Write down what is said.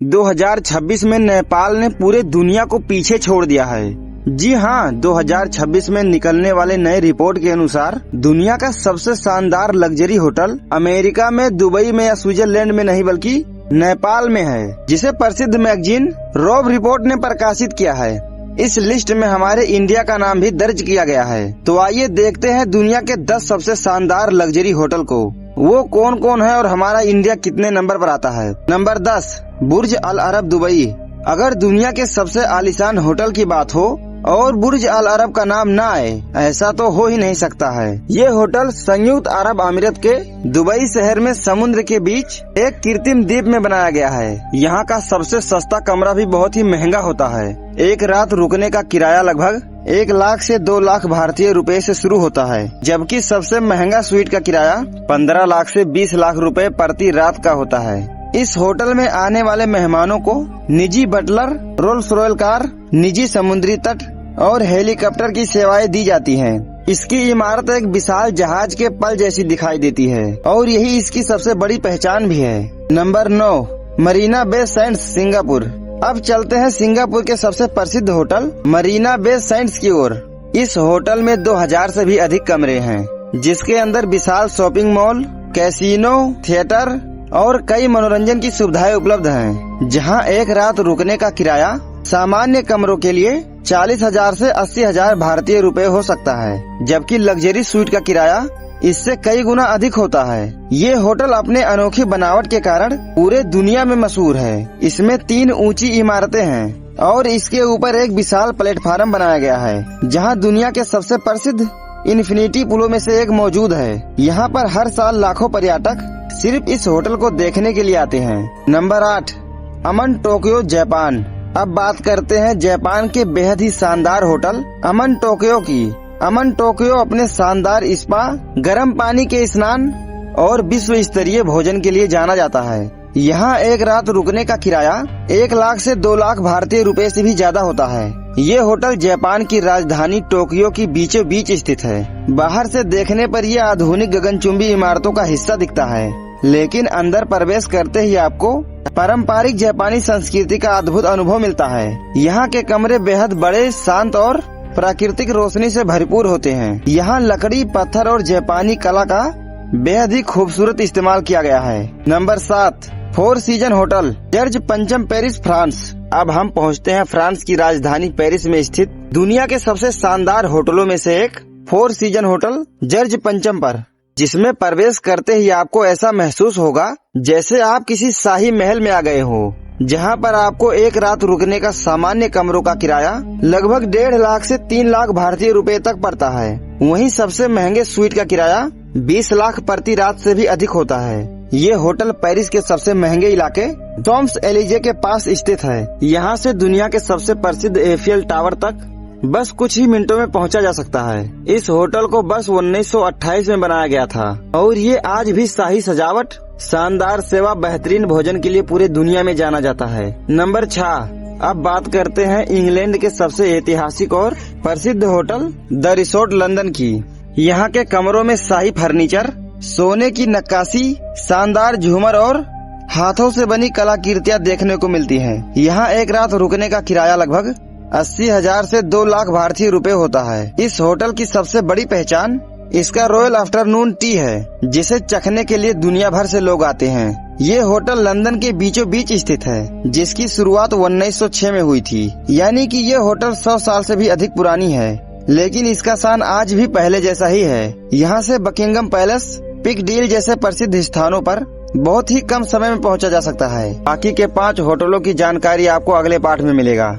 2026 में नेपाल ने पूरे दुनिया को पीछे छोड़ दिया है। जी हाँ, 2026 में निकलने वाले नए रिपोर्ट के अनुसार दुनिया का सबसे शानदार लग्जरी होटल अमेरिका में, दुबई में या स्विट्जरलैंड में नहीं बल्कि नेपाल में है, जिसे प्रसिद्ध मैगजीन रोब रिपोर्ट ने प्रकाशित किया है। इस लिस्ट में हमारे इंडिया का नाम भी दर्ज किया गया है। तो आइए देखते हैं दुनिया के 10 सबसे शानदार लग्जरी होटल को। वो कौन कौन है और हमारा इंडिया कितने नंबर पर आता है। नंबर 10, बुर्ज अल अरब दुबई। अगर दुनिया के सबसे आलीशान होटल की बात हो और बुर्ज अल अरब का नाम ना आए, ऐसा तो हो ही नहीं सकता है। ये होटल संयुक्त अरब अमीरात के दुबई शहर में समुद्र के बीच एक कृत्रिम द्वीप में बनाया गया है। यहाँ का सबसे सस्ता कमरा भी बहुत ही महंगा होता है। एक रात रुकने का किराया लगभग 1 लाख से 2 लाख भारतीय रुपए से शुरू होता है, जबकि सबसे महंगा स्वीट का किराया 15 लाख से 20 लाख रुपए प्रति रात का होता है। इस होटल में आने वाले मेहमानों को निजी बटलर, रोल्स रॉयल कार, निजी समुद्री तट और हेलीकॉप्टर की सेवाएं दी जाती हैं। इसकी इमारत एक विशाल जहाज के पल जैसी दिखाई देती है और यही इसकी सबसे बड़ी पहचान भी है। Number 9, Marina Bay Sands Singapore. अब चलते हैं सिंगापुर के सबसे प्रसिद्ध होटल मरीना बे सैंड्स की ओर। इस होटल में 2000 से भी अधिक कमरे हैं, जिसके अंदर विशाल शॉपिंग मॉल, कैसीनो, थिएटर और कई मनोरंजन की सुविधाएं उपलब्ध हैं, जहां एक रात रुकने का किराया सामान्य कमरों के लिए 40,000 से 80,000 भारतीय रुपए हो सकता है, जबकि लग्जरी स्वीट का किराया इससे कई गुना अधिक होता है। ये होटल अपने अनोखी बनावट के कारण पूरे दुनिया में मशहूर है। इसमें 3 ऊंची इमारतें हैं और इसके ऊपर एक विशाल प्लेटफार्म बनाया गया है, जहां दुनिया के सबसे प्रसिद्ध इन्फिनिटी पुलों में से एक मौजूद है। यहाँ पर हर साल लाखों पर्यटक सिर्फ इस होटल को देखने के लिए आते हैं। नंबर 8, अमन टोक्यो जापान। अब बात करते हैं जापान के बेहद ही शानदार होटल अमन टोक्यो की। अमन टोक्यो अपने शानदार स्पा, गर्म पानी के स्नान और विश्व स्तरीय भोजन के लिए जाना जाता है। यहाँ एक रात रुकने का किराया 1 लाख से 2 लाख भारतीय रुपए से भी ज्यादा होता है। ये होटल जापान की राजधानी टोक्यो की बीचों बीच स्थित है। बाहर से देखने पर यह आधुनिक गगनचुंबी इमारतों का हिस्सा दिखता है, लेकिन अंदर प्रवेश करते ही आपको पारंपरिक जापानी संस्कृति का अद्भुत अनुभव मिलता है। यहाँ के कमरे बेहद बड़े, शांत और प्राकृतिक रोशनी से भरपूर होते हैं। यहाँ लकड़ी, पत्थर और जापानी कला का बेहद ही खूबसूरत इस्तेमाल किया गया है। नंबर 7, 4 सीजन होटल जर्ज पंचम, पेरिस, फ्रांस। अब हम पहुँचते हैं फ्रांस की राजधानी पेरिस में स्थित दुनिया के सबसे शानदार होटलों में से एक 4 सीजन होटल जर्ज पंचम पर, जिसमें प्रवेश करते ही आपको ऐसा महसूस होगा जैसे आप किसी शाही महल में आ गए हो, जहां पर आपको एक रात रुकने का सामान्य कमरों का किराया लगभग 1.5 लाख से 3 लाख भारतीय रुपए तक पड़ता है। वहीं सबसे महंगे स्वीट का किराया 20 लाख प्रति रात से भी अधिक होता है। ये होटल पेरिस के सबसे महंगे इलाके टॉम्स एलिजे के पास स्थित है। यहाँ से दुनिया के सबसे प्रसिद्ध एफियल टावर तक बस कुछ ही मिनटों में पहुंचा जा सकता है। इस होटल को बस 1928 में बनाया गया था और ये आज भी शाही सजावट, शानदार सेवा, बेहतरीन भोजन के लिए पूरे दुनिया में जाना जाता है। नंबर 6, अब बात करते हैं इंग्लैंड के सबसे ऐतिहासिक और प्रसिद्ध होटल द रिसोर्ट लंदन की। यहाँ के कमरों में शाही फर्नीचर, सोने की नक्काशी, शानदार झूमर और हाथों से बनी कलाकृतियाँ देखने को मिलती हैं। यहाँ एक रात रुकने का किराया लगभग 80,000 से 2 लाख भारतीय रुपए होता है। इस होटल की सबसे बड़ी पहचान इसका रॉयल आफ्टरनून टी है, जिसे चखने के लिए दुनिया भर से लोग आते हैं। ये होटल लंदन के बीचों बीच स्थित है, जिसकी शुरुआत 1906 में हुई थी। यानी कि ये होटल 100 साल से भी अधिक पुरानी है, लेकिन इसका शान आज भी पहले जैसा ही है। यहाँ से बकिंगम पैलेस, पिकडील जैसे प्रसिद्ध स्थानों पर बहुत ही कम समय में पहुँचा जा सकता है। बाकी के 5 होटलों की जानकारी आपको अगले पाठ में मिलेगा।